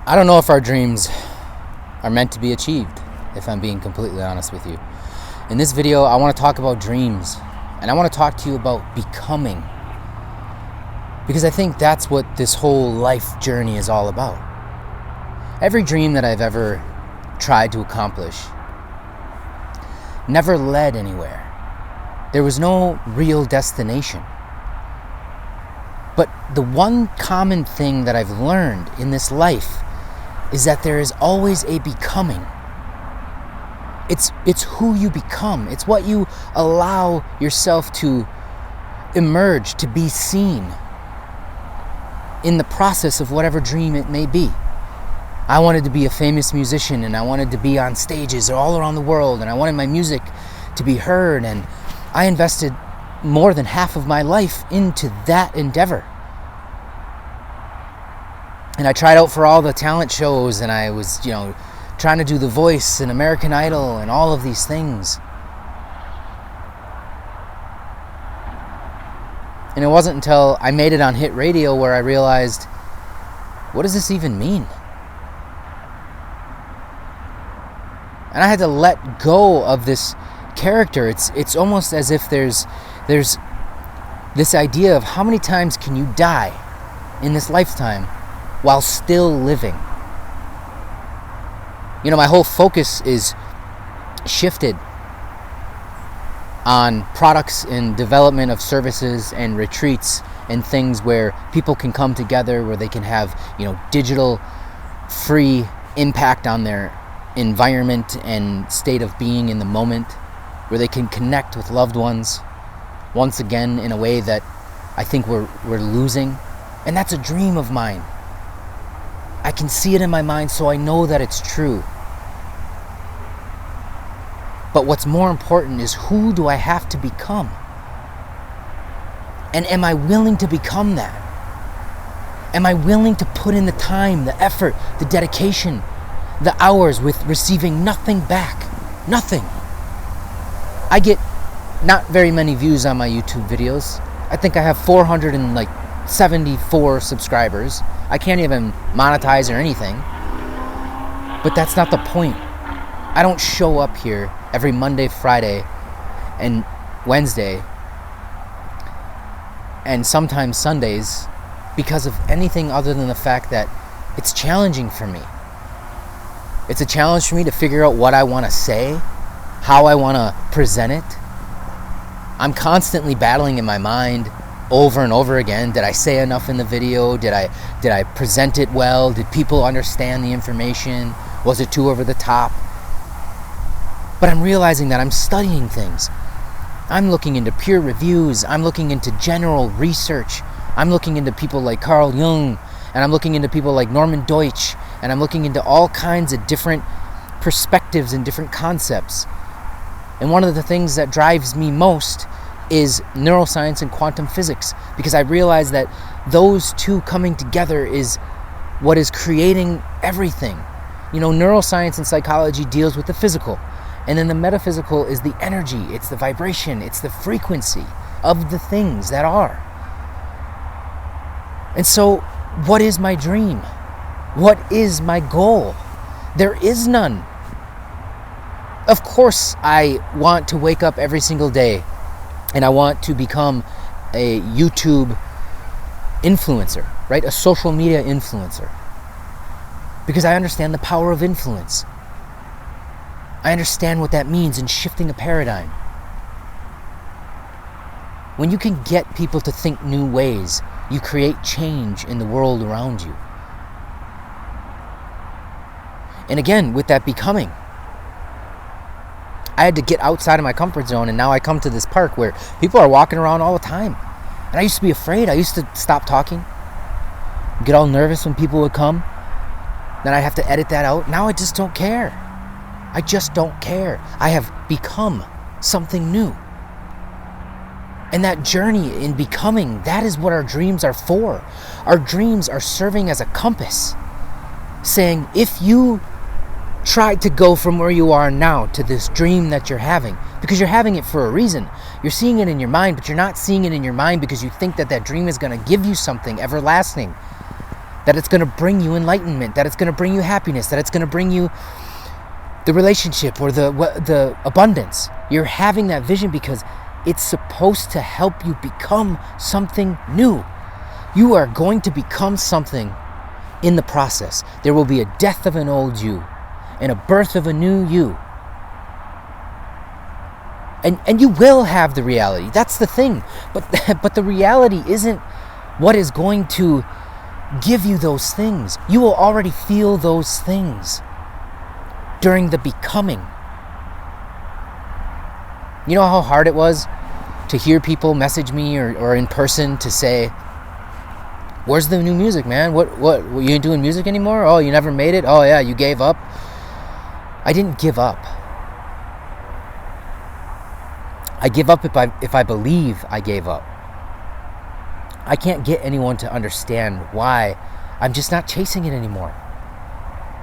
I don't know if our dreams are meant to be achieved, if I'm being completely honest with you. In this video, I want to talk about dreams, and I want to talk to you about becoming, because I think that's what this whole life journey is all about. Every dream that I've ever tried to accomplish never led anywhere. There was no real destination. But the one common thing that I've learned in this life is that there is always a becoming. It's who you become. It's what you allow yourself to emerge, to be seen in the process of whatever dream it may be. I wanted to be a famous musician, and I wanted to be on stages all around the world, and I wanted my music to be heard, and I invested more than half of my life into that endeavor. And I tried out for all the talent shows, and I was, trying to do The Voice and American Idol and all of these things. And it wasn't until I made it on hit radio where I realized, what does this even mean? And I had to let go of this character. It's almost as if there's this idea of how many times can you die in this lifetime while still living. My whole focus is shifted on products and development of services and retreats and things where people can come together, where they can have, digital free impact on their environment and state of being in the moment, where they can connect with loved ones once again in a way that I think we're losing. And that's a dream of mine. I can see it in my mind, so I know that it's true. But what's more important is, who do I have to become? And am I willing to become that? Am I willing to put in the time, the effort, the dedication, the hours with receiving nothing back? Nothing. I get not very many views on my YouTube videos. I think I have 474 subscribers. I can't even monetize or anything. But that's not the point. I don't show up here every Monday, Friday, and Wednesday, and sometimes Sundays, because of anything other than the fact that it's challenging for me. It's a challenge for me to figure out what I want to say, how I want to present it. I'm constantly battling in my mind over and over again. Did I say enough in the video? Did I present it well? Did people understand the information? Was it too over the top? But I'm realizing that I'm studying things. I'm looking into peer reviews. I'm looking into general research. I'm looking into people like Carl Jung, and I'm looking into people like Norman Deutsch, and I'm looking into all kinds of different perspectives and different concepts. And one of the things that drives me most is neuroscience and quantum physics, because I realize that those two coming together is what is creating everything. Neuroscience and psychology deals with the physical, and then the metaphysical is the energy, it's the vibration, it's the frequency of the things that are. And so, what is my dream? What is my goal? There is none. Of course, I want to wake up every single day and I want to become a YouTube influencer, right? A social media influencer. Because I understand the power of influence. I understand what that means in shifting a paradigm. When you can get people to think new ways, you create change in the world around you. And again, with that becoming, I had to get outside of my comfort zone, and now I come to this park where people are walking around all the time. And I used to be afraid. I used to stop talking, get all nervous when people would come. Then I'd have to edit that out. Now I just don't care. I just don't care. I have become something new. And that journey in becoming, that is what our dreams are for. Our dreams are serving as a compass, saying, if you try to go from where you are now to this dream that you're having, because you're having it for a reason. You're seeing it in your mind, but you're not seeing it in your mind because you think that that dream is going to give you something everlasting. that it's going to bring you enlightenment, that it's going to bring you happiness, that it's going to bring you the relationship or the abundance. You're having that vision because it's supposed to help you become something new. You are going to become something in the process. There will be a death of an old you and a birth of a new you. And you will have the reality. That's the thing. But the reality isn't what is going to give you those things. You will already feel those things during the becoming. You know how hard it was to hear people message me or in person to say, "Where's the new music, man? What you ain't doing music anymore? Oh, you never made it? Oh yeah, you gave up." I didn't give up. I give up if I believe I gave up. I can't get anyone to understand why I'm just not chasing it anymore.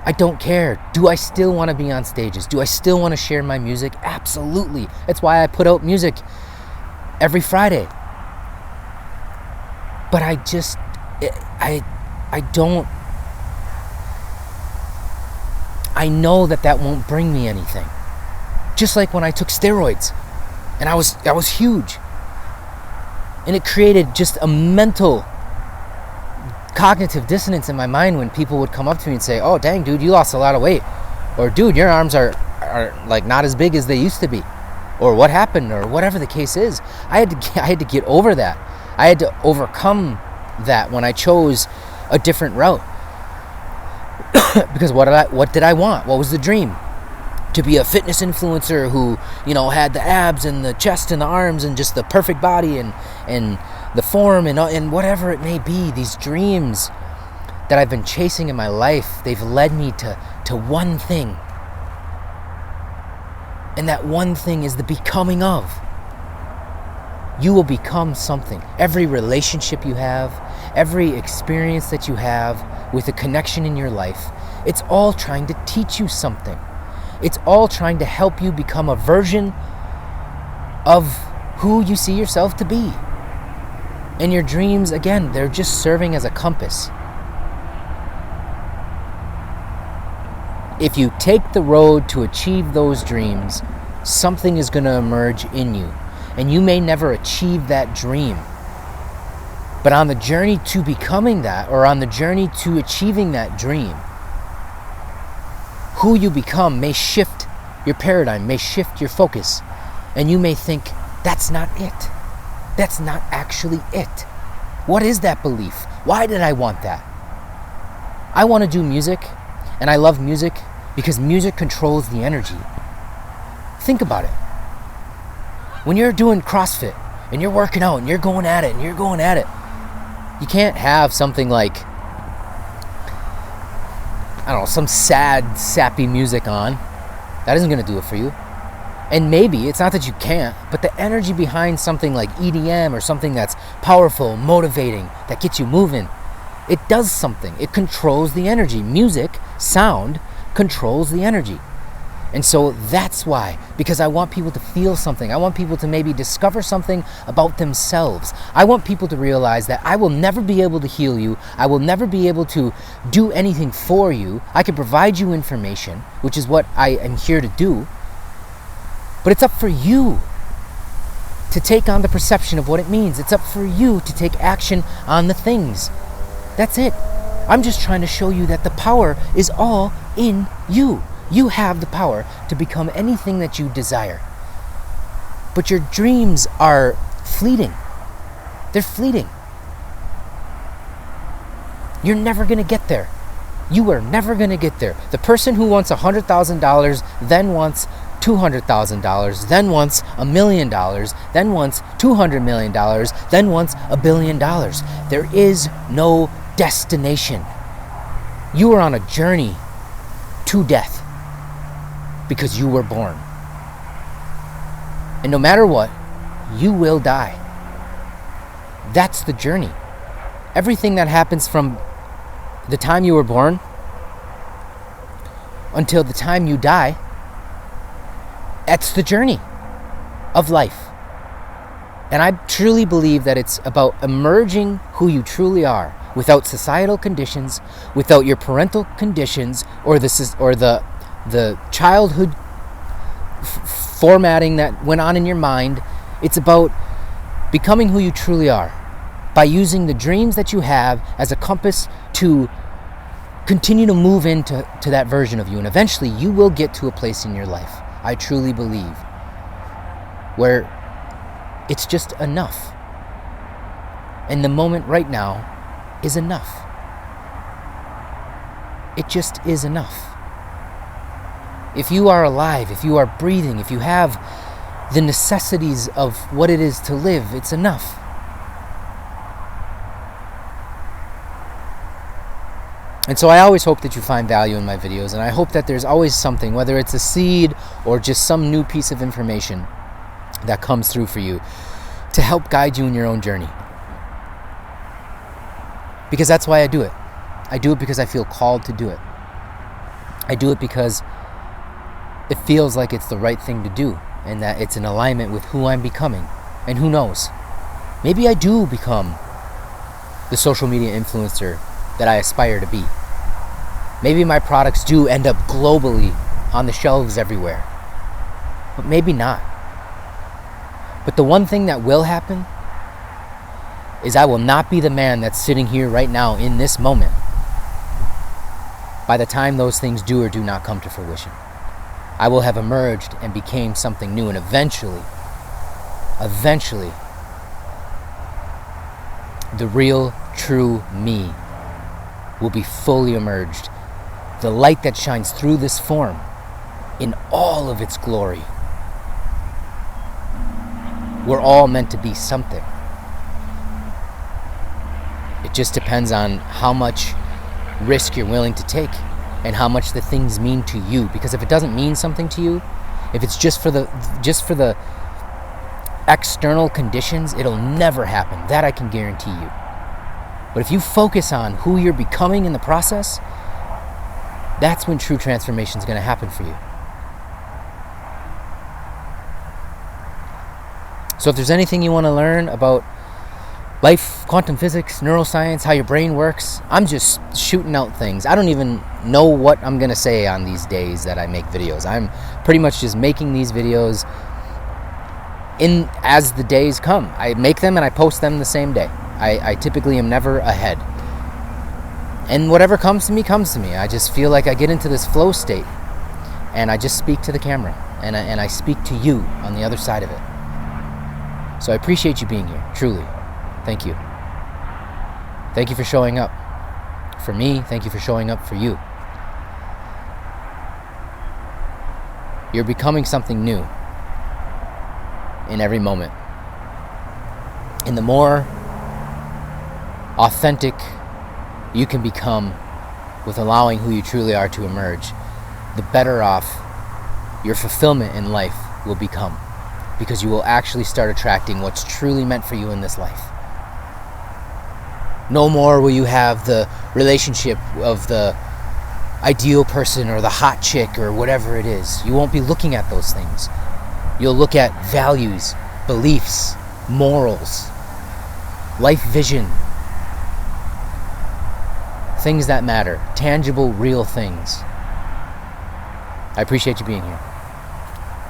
I don't care. Do I still want to be on stages? Do I still want to share my music? Absolutely. That's why I put out music every Friday. But I know that won't bring me anything. Just like when I took steroids. And I was huge. And it created just a mental cognitive dissonance in my mind when people would come up to me and say, "Oh, dang, dude, you lost a lot of weight." Or, "Dude, your arms are like not as big as they used to be." Or, "What happened?" Or whatever the case is. I had to get over that. I had to overcome that when I chose a different route. Because what did I want? What was the dream? To be a fitness influencer who, had the abs and the chest and the arms and just the perfect body and the form and whatever it may be. These dreams that I've been chasing in my life, they've led me to one thing. And that one thing is the becoming of. You will become something. Every relationship you have, every experience that you have with a connection in your life, it's all trying to teach you something. It's all trying to help you become a version of who you see yourself to be. And your dreams, again, they're just serving as a compass. If you take the road to achieve those dreams, something is going to emerge in you. And you may never achieve that dream. But on the journey to becoming that, or on the journey to achieving that dream, who you become may shift your paradigm, may shift your focus. And you may think, that's not it. That's not actually it. What is that belief? Why did I want that? I want to do music, and I love music because music controls the energy. Think about it. When you're doing CrossFit, and you're working out, and you're going at it, you can't have something like, some sad, sappy music on. That isn't going to do it for you. And maybe, it's not that you can't, but the energy behind something like EDM or something that's powerful, motivating, that gets you moving, it does something. It controls the energy. Music, sound, controls the energy. And so that's why, because I want people to feel something. I want people to maybe discover something about themselves. I want people to realize that I will never be able to heal you. I will never be able to do anything for you. I can provide you information, which is what I am here to do. But it's up for you to take on the perception of what it means. It's up for you to take action on the things. That's it. I'm just trying to show you that the power is all in you. You have the power to become anything that you desire. But your dreams are fleeting. They're fleeting. You're never going to get there. You are never going to get there. The person who wants $100,000 then wants $200,000, then wants $1 million, then wants $200 million, then wants $1 billion. There is no destination. You are on a journey to death. Because you were born. And no matter what, you will die. That's the journey. Everything that happens from the time you were born until the time you die, that's the journey of life. And I truly believe that it's about emerging who you truly are without societal conditions, without your parental conditions, or the childhood formatting that went on in your mind. It's about becoming who you truly are by using the dreams that you have as a compass to continue to move into that version of you. And eventually you will get to a place in your life, I truly believe, where it's just enough. And the moment right now is enough. It just is enough. If you are alive, if you are breathing, if you have the necessities of what it is to live, it's enough. And so I always hope that you find value in my videos, and I hope that there's always something, whether it's a seed or just some new piece of information that comes through for you to help guide you in your own journey. Because that's why I do it. I do it because I feel called to do it. I do it because it feels like it's the right thing to do, and that it's in alignment with who I'm becoming. And who knows? Maybe I do become the social media influencer that I aspire to be. Maybe my products do end up globally on the shelves everywhere. But maybe not. But the one thing that will happen is I will not be the man that's sitting here right now in this moment by the time those things do or do not come to fruition. I will have emerged and became something new, and eventually, the real, true me will be fully emerged. The light that shines through this form in all of its glory. We're all meant to be something. It just depends on how much risk you're willing to take and how much the things mean to you. Because if it doesn't mean something to you, if it's just for the external conditions, it'll never happen. That I can guarantee you. But if you focus on who you're becoming in the process, that's when true transformation is going to happen for you. So if there's anything you want to learn about life, quantum physics, neuroscience, how your brain works, I'm just shooting out things. I don't even know what I'm going to say on these days that I make videos. I'm pretty much just making these videos as the days come. I make them and I post them the same day. I typically am never ahead. And whatever comes to me, comes to me. I just feel like I get into this flow state and I just speak to the camera and I speak to you on the other side of it. So I appreciate you being here, truly. Thank you. Thank you for showing up for me. Thank you for showing up for you. You're becoming something new in every moment. And the more authentic you can become with allowing who you truly are to emerge, the better off your fulfillment in life will become, because you will actually start attracting what's truly meant for you in this life. No more will you have the relationship of the ideal person or the hot chick or whatever it is. You won't be looking at those things. You'll look at values, beliefs, morals, life vision, things that matter, tangible, real things. I appreciate you being here.